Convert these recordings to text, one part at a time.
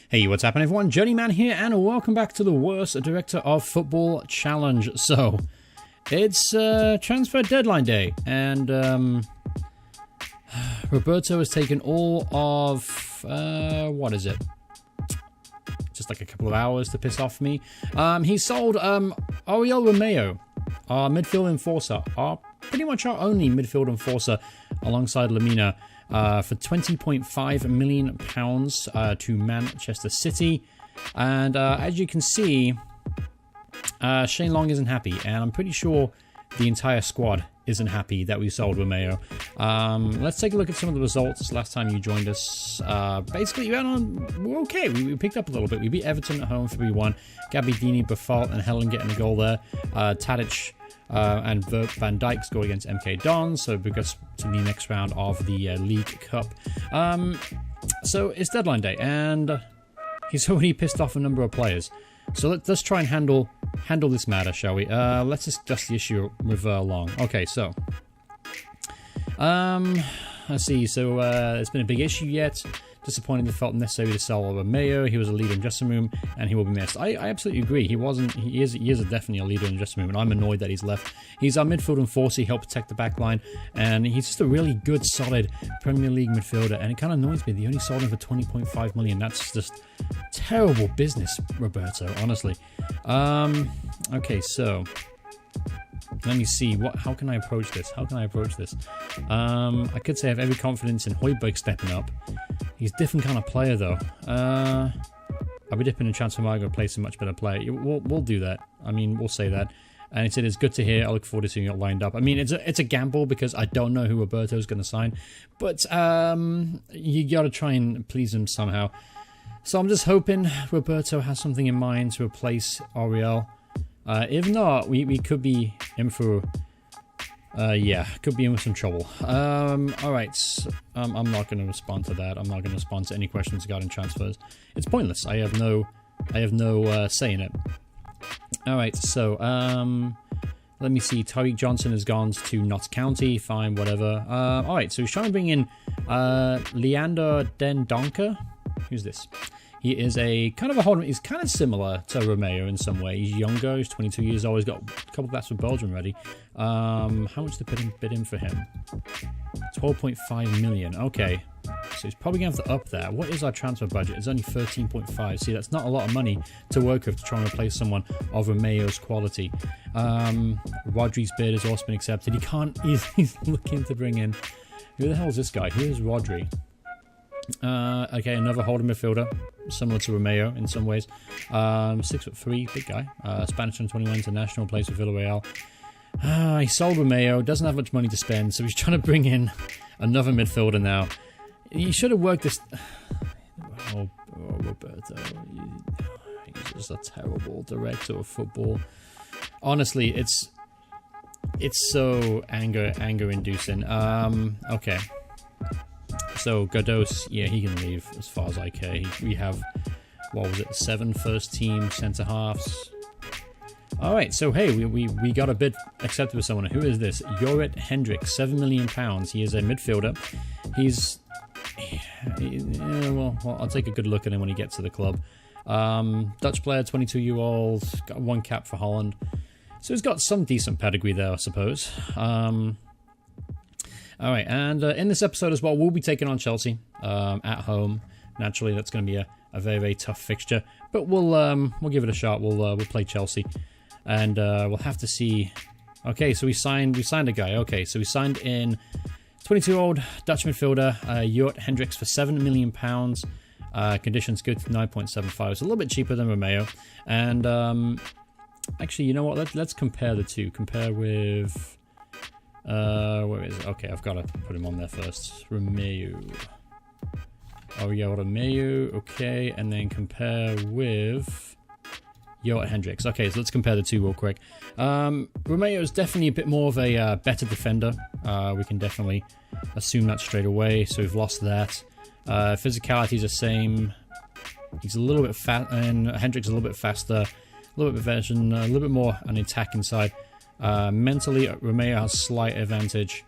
Hey, what's happening everyone? Journeyman here, and welcome back to the worst director of football challenge. So, it's transfer deadline day, and Roberto has taken all of, what is it? Just like a couple of hours to piss off me. He sold Oriol Romeo, our midfield enforcer, pretty much our only midfield enforcer alongside Lamina, for £20.5 million to Manchester City. And as you can see, Shane Long isn't happy, and I'm pretty sure the entire squad isn't happy that we sold Romeo. Let's take a look at some of the results last time you joined us. Basically, we're okay. We picked up a little bit. We beat Everton at home 3-1. Gabbiadini, Buffon, and Helen getting a goal there. Tadic and Van Dijk scored against MK Dons, so we got to the next round of the League Cup. So it's deadline day, and he's already pissed off a number of players. So let's try and handle this matter, shall we? Let's discuss the issue with Long. Okay, so let's see. So it's been a big issue yet. Disappointing that it felt necessary to sell Romeo. He was a leader in dressing room, and he will be missed. I absolutely agree. He is definitely a leader in the dressing room, and I'm annoyed that he's left. He's our midfield enforcer. He helped protect the back line, and he's just a really good, solid Premier League midfielder, and it kind of annoys me that you only sold him for £20.5 million. That's just terrible business, Roberto, honestly. Okay, so let me see. How can I approach this? I could say I have every confidence in Højbjerg stepping up. He's a different kind of player, though. I'll be dipping in transfer market to replace a much better player. We'll do that. I mean, we'll say that. And he said it's good to hear. I look forward to seeing it lined up. I mean, it's a gamble because I don't know who Roberto's going to sign, but you got to try and please him somehow. So I'm just hoping Roberto has something in mind to replace Oriol. If not, we could be in for... could be in with some trouble. Alright, I'm not going to respond to that. I'm not going to respond to any questions regarding transfers. It's pointless. I have no say in it. Alright, so, let me see. Tariq Johnson has gone to Notts County. Fine, whatever. Alright, so he's trying to bring in, Leander Den Donker. Who's this? He is a kind of a holder. He's kind of similar to Romeo in some way. He's younger. He's 22 years old. He's got a couple of bats for Belgium ready. How much to bid in for him? 12.5 million. Okay. So he's probably going to have to up that. What is our transfer budget? It's only 13.5. See, that's not a lot of money to work with to try and replace someone of Romeo's quality. Rodri's bid has also been accepted. He's looking to bring in... Who the hell is this guy? Who is Rodri? Okay, another holding midfielder, similar to Romeo in some ways. 6'3", big guy. Spanish under 21 international, plays for Villarreal. He sold Romeo, doesn't have much money to spend, so he's trying to bring in another midfielder now. He should have worked this... Oh, Roberto. He's just a terrible director of football. Honestly, it's so anger-inducing. Okay. So, Godos, yeah, he can leave as far as I care. We have, what was it, 7 first-team centre-halves. Alright, so hey, we got a bid accepted with someone. Who is this? Jorrit Hendricks, £7 million. He is a midfielder. Well, I'll take a good look at him when he gets to the club. Dutch player, 22-year-old, got 1 cap for Holland. So he's got some decent pedigree there, I suppose. Alright, and in this episode as well, we'll be taking on Chelsea at home. Naturally, that's going to be a very, very tough fixture. But we'll give it a shot. We'll play Chelsea. And we'll have to see... Okay, so we signed a guy. Okay, so we signed in 22-year-old Dutch midfielder, Jorrit Hendricks, for £7 million. Conditions good to 9.75. It's a little bit cheaper than Romeo. And actually, you know what? Let's compare the two. Compare with... where is it? Okay, I've got to put him on there first. Romeo. Oh yeah, Romeo. Okay, and then compare with Jorrit Hendricks. Okay, so let's compare the two real quick. Romeo is definitely a bit more of a better defender. We can definitely assume that straight away. So we've lost that. Physicality is the same. He's a little bit fast, and Hendricks is a little bit faster, a little bit version, a little bit more on the attacking side. Mentally, Romeo has slight advantage.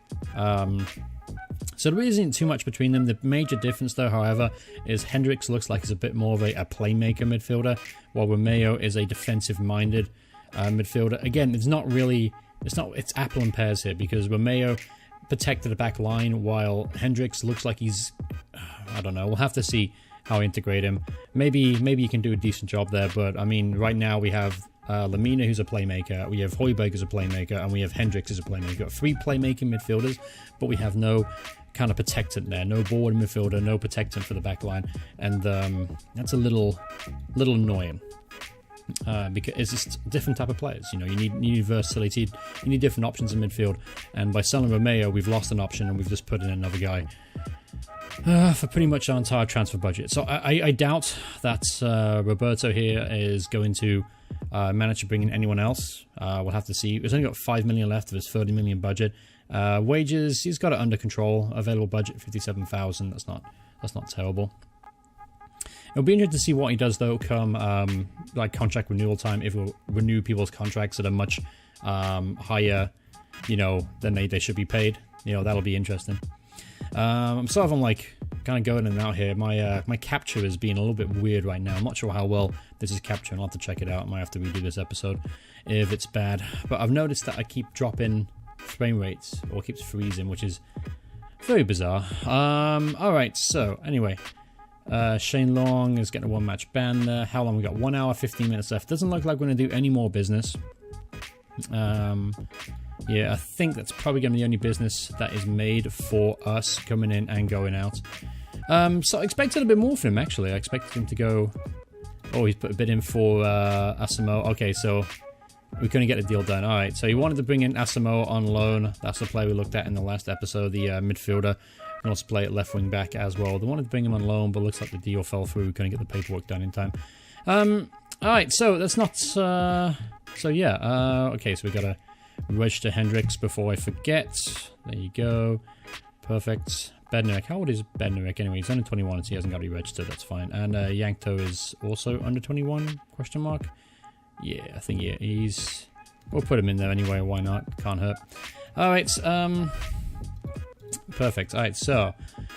So there isn't too much between them. The major difference, though, however, is Hendricks looks like he's a bit more of a playmaker midfielder, while Romeo is a defensive-minded midfielder. Again, it's apple and pears here, because Romeo protected the back line, while Hendricks looks like he's, I don't know, we'll have to see how I integrate him. Maybe you can do a decent job there, but I mean, right now we have Lamina, who's a playmaker, we have Højbjerg as a playmaker, and we have Hendricks as a playmaker. We've got 3 playmaking midfielders, but we have no kind of protectant there, no board midfielder, no protectant for the back line, and that's a little annoying. Because it's just a different type of players. You know, you need versatility, you need different options in midfield, and by selling Romeo, we've lost an option and we've just put in another guy for pretty much our entire transfer budget. So I doubt that Roberto here is going to manage to bring in anyone else. We'll have to see. He's only got 5 million left of his 30 million budget. Wages, he's got it under control. Available budget 57,000. That's not terrible. It'll be interesting to see what he does, though, come like contract renewal time, if we'll renew people's contracts that are much higher, you know, than they should be paid. You know, that'll be interesting. I'm sort of like kind of going in and out here. My capture is being a little bit weird right now. I'm not sure how well this is capturing. I'll have to check it out. I might have to redo this episode if it's bad. But I've noticed that I keep dropping frame rates, or keeps freezing, which is very bizarre. Alright, so anyway. Shane Long is getting a 1-match ban there. How long? We got 1 hour, 15 minutes left. Doesn't look like we're going to do any more business. Yeah, I think that's probably going to be the only business that is made for us coming in and going out. So I expected a bit more from him, actually. I expected him to go... Oh, he's put a bit in for Asimo. Okay, so we couldn't get the deal done. Alright, so he wanted to bring in Asimo on loan. That's the play we looked at in the last episode, the midfielder. And also play at left wing back as well. They wanted to bring him on loan, but looks like the deal fell through. We couldn't get the paperwork done in time. Alright, so that's not... So yeah, okay, so we got to register Hendricks before I forget. There you go. Perfect. Bednarek. How old is Bednarek anyway? He's under 21, so he hasn't got to be registered. That's fine. And Yankto is also under 21? Question mark? Yeah, I think yeah, he's... We'll put him in there anyway. Why not? Can't hurt. Alright, perfect. Alright, so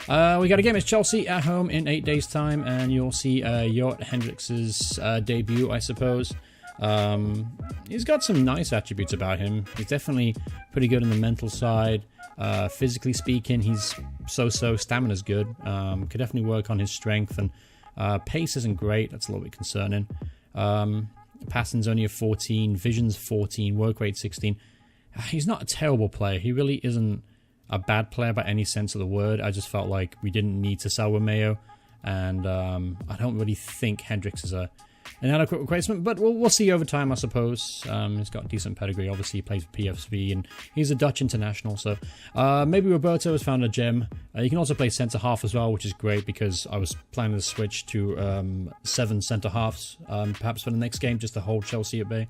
we got a game against Chelsea at home in 8 days' time, and you'll see Jort Hendricks' debut, I suppose. He's got some nice attributes about him. He's definitely pretty good on the mental side. Physically speaking, he's so-so. Stamina's good. Could definitely work on his strength, and pace isn't great. That's a little bit concerning. Passing's only a 14, vision's 14, work rate 16. He's not a terrible player. He really isn't a bad player by any sense of the word. I just felt like we didn't need to sell Romeo, and I don't really think Hendricks is an adequate replacement, but we'll see over time, I suppose. He's got decent pedigree. Obviously, he plays for PSV, and he's a Dutch international, so maybe Roberto has found a gem. You can also play centre-half as well, which is great, because I was planning to switch to 7 centre-halves, perhaps for the next game, just to hold Chelsea at bay.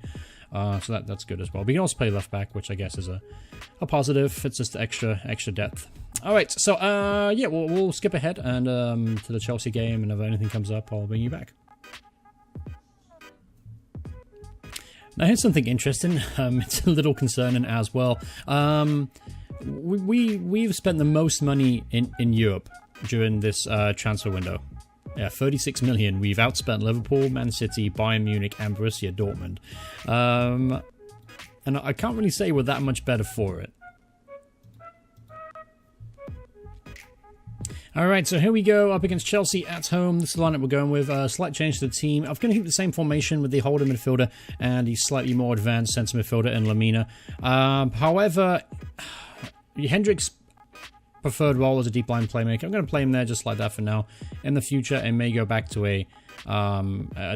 So that's good as well. But you can also play left-back, which I guess is a positive. It's just extra depth. Alright, so yeah, we'll skip ahead and to the Chelsea game, and if anything comes up, I'll bring you back. Now here's something interesting. It's a little concerning as well. We've spent the most money in Europe during this transfer window. Yeah, 36 million. We've outspent Liverpool, Man City, Bayern Munich, and Borussia Dortmund. And I can't really say we're that much better for it. Alright, so here we go, up against Chelsea at home. This is the lineup we're going with. Slight change to the team. I'm going to keep the same formation with the holding midfielder and the slightly more advanced centre midfielder in Lamina. However, Hendricks' preferred role as a deep line playmaker. I'm going to play him there just like that for now. In the future, it may go back to a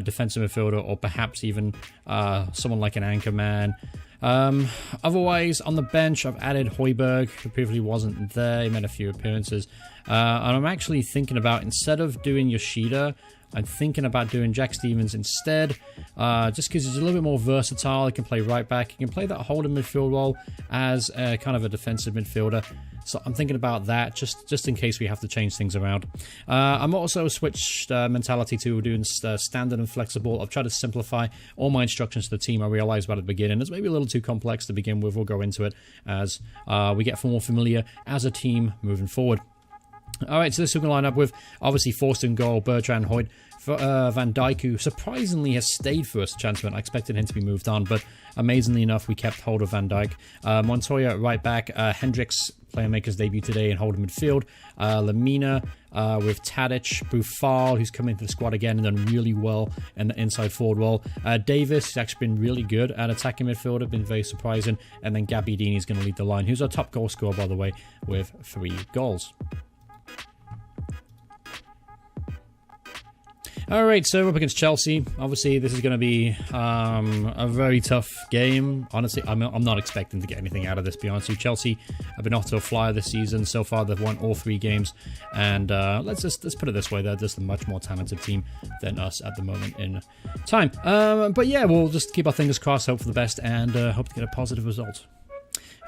defensive midfielder, or perhaps even someone like an anchor man. Otherwise, on the bench, I've added Højbjerg, who previously wasn't there. He made a few appearances. And I'm actually thinking about, instead of doing Yoshida, I'm thinking about doing Jack Stevens instead, just because he's a little bit more versatile. He can play right back. He can play that holding midfield role as kind of a defensive midfielder. So I'm thinking about that, just in case we have to change things around. I'm also switched mentality to doing standard and flexible. I've tried to simplify all my instructions to the team. I realized right at the beginning it's maybe a little too complex to begin with. We'll go into it as we get more familiar as a team moving forward. Alright, so this we're going to line up with, obviously, Forster in goal, Bertrand, Hoyt, Van Dijk, who surprisingly has stayed first chancement. I expected him to be moved on, but amazingly enough, we kept hold of Van Dijk. Montoya at right back, Hendricks, playmaker's debut today, and hold in midfield. Lamina with Tadic, Buffal, who's come into the squad again and done really well in the inside forward role. Davis, who's actually been really good at attacking midfielder, been very surprising. And then Gabbiadini is going to lead the line, who's our top goal scorer, by the way, with 3 goals. Alright, so we're up against Chelsea. Obviously, this is going to be a very tough game. Honestly, I'm not expecting to get anything out of this, to be honest with you. Chelsea have been off to a flyer this season. So far, they've won all 3 games. And let's put it this way. They're just a much more talented team than us at the moment in time. But yeah, we'll just keep our fingers crossed, hope for the best, and hope to get a positive result.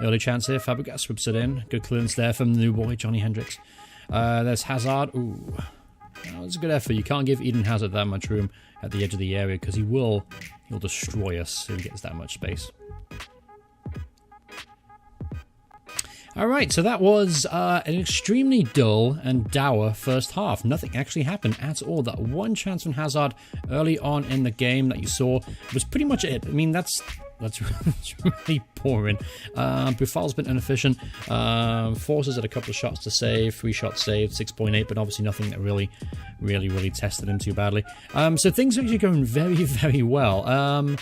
Early chance here. Fabregas whips it in. Good clearance there from the new boy, Johnny Hendricks. There's Hazard. Ooh. Oh, it's a good effort. You can't give Eden Hazard that much room at the edge of the area because he'll destroy us if he gets that much space. Alright, so that was an extremely dull and dour first half. Nothing actually happened at all. That one chance from Hazard early on in the game that you saw was pretty much it. I mean, that's really boring. Buffal's been inefficient. Forces had a couple of shots to save, 3 shots saved, 6.8, but obviously nothing that really tested him too badly. So things are actually going very, very well.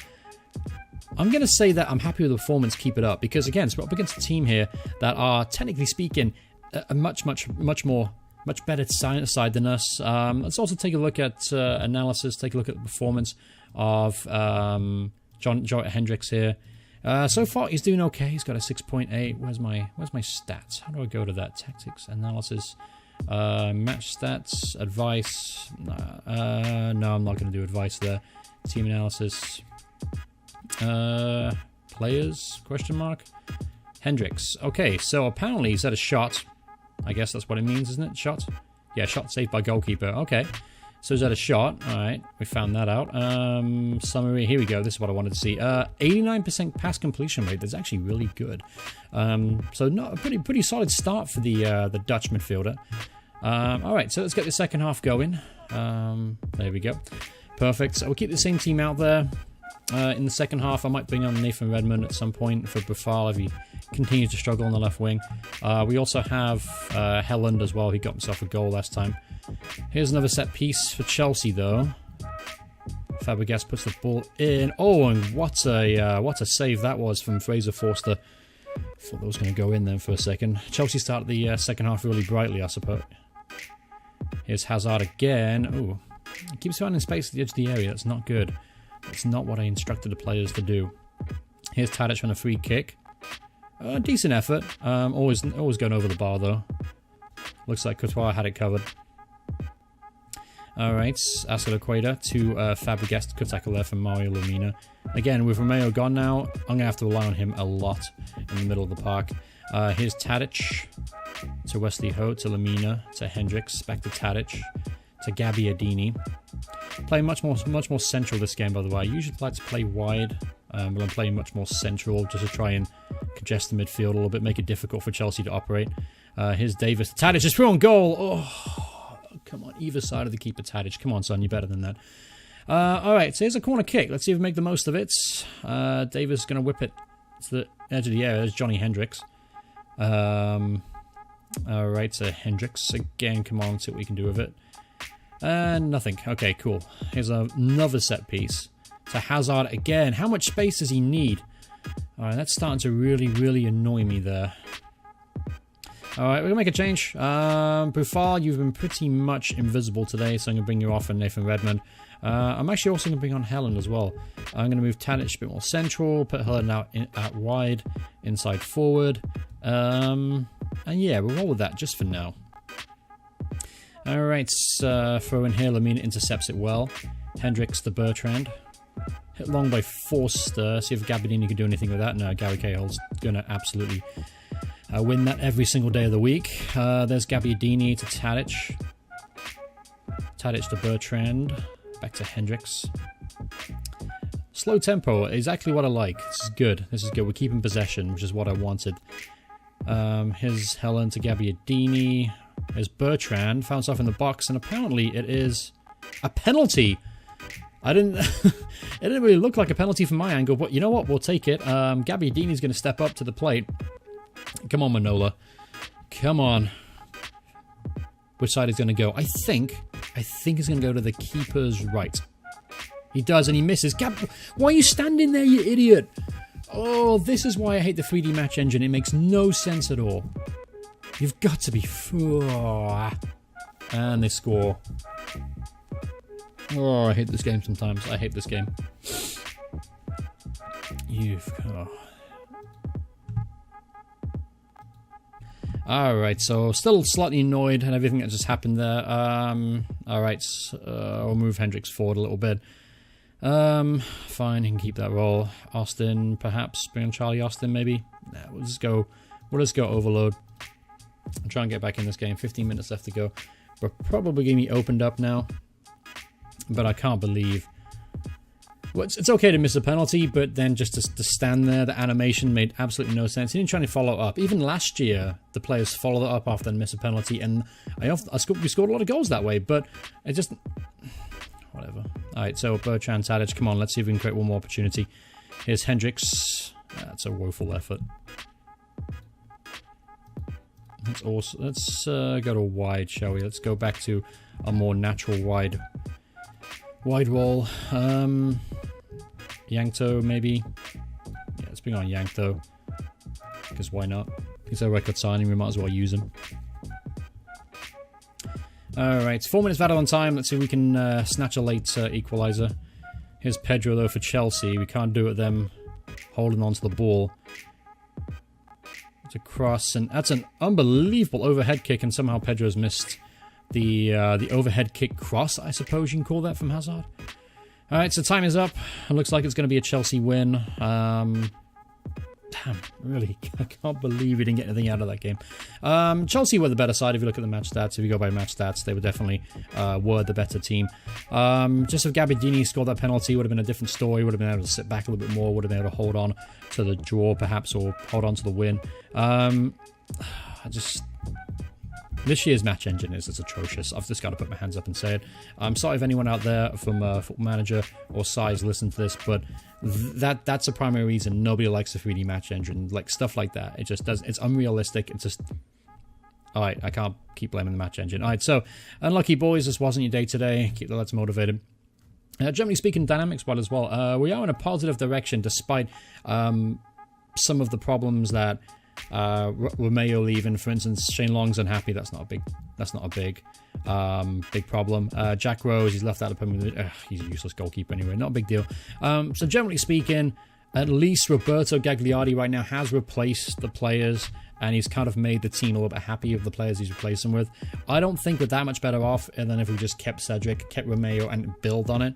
I'm going to say that I'm happy with the performance, keep it up, because again, we're up against a team here that are, technically speaking, a much better side than us. Let's also take a look at analysis, take a look at the performance of Johnny Hendricks here. So far, he's doing okay. He's got a 6.8. Where's my stats? How do I go to that? Tactics, analysis, match stats, advice. No, I'm not going to do advice there. Team analysis. Players? Question mark. Hendricks. Okay, so apparently he's had a shot. I guess that's what it means, isn't it? Shot? Yeah, shot saved by goalkeeper. Okay. So he's had a shot. Alright, we found that out. Summary. Here we go. This is what I wanted to see. 89% pass completion rate. That's actually really good. So not a pretty solid start for the Dutch midfielder. Alright, so let's get the second half going. There we go. Perfect. So we'll keep the same team out there. In the second half, I might bring on Nathan Redmond at some point for Buffal if he continues to struggle on the left wing. We also have Helland as well. He got himself a goal last time. Here's another set piece for Chelsea, though. Fabregas puts the ball in. Oh, and what a save that was from Fraser Forster. Thought that was going to go in then for a second. Chelsea started the second half really brightly, I suppose. Here's Hazard again. Oh, he keeps finding space at the edge of the area. That's not good. That's not what I instructed the players to do. Here's Tadic on a free kick. Decent effort. Always going over the bar, though. Looks like Courtois had it covered. Alright, Aspilicueta to Fabregas. Good tackle there from Mario Lamina. Again, with Romeo gone now, I'm going to have to rely on him a lot in the middle of the park. Here's Tadic to Wesley Ho, to Lamina, to Hendricks, back to Tadic, to Gabbiadini. Playing much more central this game, by the way. I usually like to play wide, but I'm playing much more central just to try and congest the midfield a little bit, make it difficult for Chelsea to operate. Here's Davis. Tadic is through on goal. Oh, come on. Either side of the keeper, Tadic. Come on, son. You're better than that. Alright, so here's a corner kick. Let's see if we make the most of it. Davis is going to whip it to the edge of the area. There's Johnny Hendricks. Alright, so Hendricks again. Come on, see what we can do with it. Nothing. Okay, cool. Here's another set piece. To Hazard again. How much space does he need? Alright, that's starting to really annoy me there. Alright, we're going to make a change. Buffal, you've been pretty much invisible today, so I'm going to bring you off and Nathan Redmond. I'm actually also going to bring on Helland as well. I'm going to move Tadic a bit more central, put Helland out wide, inside forward. And yeah, we'll roll with that just for now. Alright, throw in here, Lamina intercepts it well. Hendricks to Bertrand. Hit long by Forster. See if Gabbiadini can do anything with that. No, Gary Cahill's going to absolutely I win that every single day of the week. There's Gabbiadini to Tadic. Tadic to Bertrand. Back to Hendricks. Slow tempo, exactly what I like. This is good. This is good. We're keeping possession, which is what I wanted. Here's Helen to Gabbiadini. Here's Bertrand. Found stuff in the box, and apparently it is a penalty. I didn't... it didn't really look like a penalty from my angle, but you know what? We'll take it. Gabbiadini's going to step up to the plate. Come on, Manola. Come on. Which side is going to go? I think he's going to go to the keeper's right. He does, and he misses. Why are you standing there, you idiot? Oh, this is why I hate the 3D match engine. It makes no sense at all. You've got to be... And they score. Oh, I hate this game sometimes. I hate this game. Alright, so still slightly annoyed at everything that just happened there. Alright, I'll move Hendricks forward a little bit. Fine, he can keep that role. Austin, perhaps. Bring on Charlie Austin, maybe? Nah, we'll just go overload. I'll try and get back in this game. 15 minutes left to go. We're probably going to be opened up now. But I can't believe... Well, it's okay to miss a penalty, but then just to stand there, the animation made absolutely no sense. He didn't try to follow up. Even last year, the players followed it up after and miss a penalty, and we scored a lot of goals that way, but it just... Whatever. Alright, so Bertrand, Tadic, come on, let's see if we can create one more opportunity. Here's Hendricks. That's a woeful effort. Let's go to wide, shall we? Let's go back to a more natural wide roll. Yankto, maybe. Yeah, let's bring on Yankto. Because why not? He's a record signing, we might as well use him. Alright, 4 minutes of added on time. Let's see if we can snatch a late equaliser. Here's Pedro, though, for Chelsea. We can't do it with them holding on to the ball. It's a cross, and that's an unbelievable overhead kick, and somehow Pedro's missed the overhead kick cross, I suppose you can call that, from Hazard. Alright, so time is up. It looks like it's going to be a Chelsea win. Damn, really, I can't believe we didn't get anything out of that game. Chelsea were the better side if you look at the match stats. If you go by match stats, they were definitely were the better team. Just if Gabbiadini scored that penalty, would have been a different story. Would have been able to sit back a little bit more. Would have been able to hold on to the draw, perhaps, or hold on to the win. This year's match engine is atrocious. I've just got to put my hands up and say it. I'm sorry if anyone out there from Football Manager or Size listened to this, but that's the primary reason nobody likes the 3D match engine. Like, stuff like that. It just does. It's unrealistic. It's just... Alright, I can't keep blaming the match engine. Alright, so, unlucky boys, this wasn't your day today. Keep the lads motivated. Generally speaking, dynamics-wise as well, we are in a positive direction despite some of the problems that Romeo leaving. For instance, Shane Long's unhappy. That's not a big problem. Jack Rose, he's left out of Premier. He's a useless goalkeeper anyway. Not a big deal. So generally speaking, at least Roberto Gagliardi right now has replaced the players, and he's kind of made the team a little bit happy with the players he's replacing with. I don't think we're that much better off than if we just kept Cedric, kept Romeo, and build on it.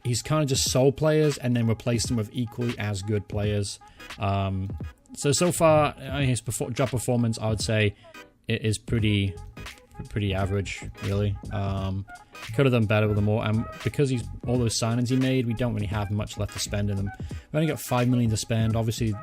He's kind of just sold players and then replaced them with equally as good players. So far, his job performance, I would say, it is pretty average, really. Could have done better with them more, and because all those signings he made, we don't really have much left to spend in them. We only got $5 million to spend. Obviously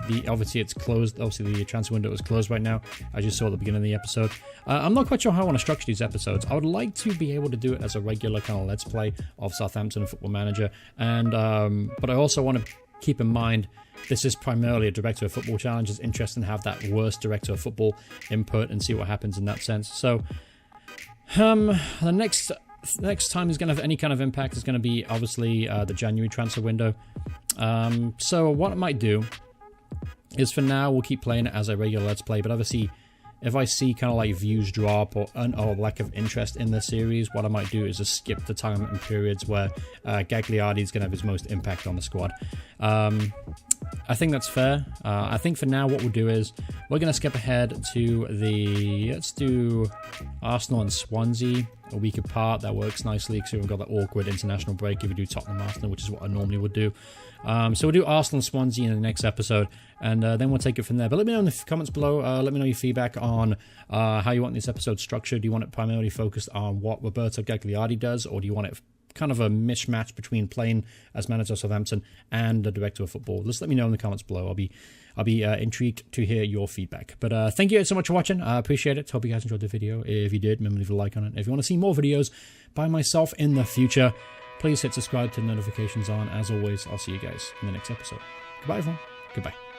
it's closed. Obviously, the transfer window is closed right now, as you saw at the beginning of the episode. I'm not quite sure how I want to structure these episodes. I would like to be able to do it as a regular kind of Let's Play of Southampton and Football Manager, and but I also want to keep in mind this is primarily a Director of Football challenge. It's interesting to have that worst Director of Football input and see what happens in that sense. So, the next time is going to have any kind of impact is going to be obviously the January transfer window. So what I might do is, for now, we'll keep playing it as a regular Let's Play, but obviously if I see kind of like views drop or lack of interest in the series, what I might do is just skip the time and periods where Gagliardi is going to have his most impact on the squad. I think that's fair. I think for now what we'll do is we're going to skip ahead to let's do Arsenal and Swansea a week apart. That works nicely because we've got that awkward international break if we do Tottenham Arsenal, which is what I normally would do. So we'll do Arsenal Swansea in the next episode, and then we'll take it from there. But let me know in the comments below. Let me know your feedback on how you want this episode structured. Do you want it primarily focused on what Roberto Gagliardi does, or do you want it kind of a mismatch between playing as manager of Southampton and the director of football? Just let me know in the comments below. I'll be intrigued to hear your feedback. But thank you so much for watching. I appreciate it. Hope you guys enjoyed the video. If you did, remember to leave a like on it. If you want to see more videos by myself in the future, please hit subscribe, to the notifications on. As always, I'll see you guys in the next episode. Goodbye, everyone. Goodbye.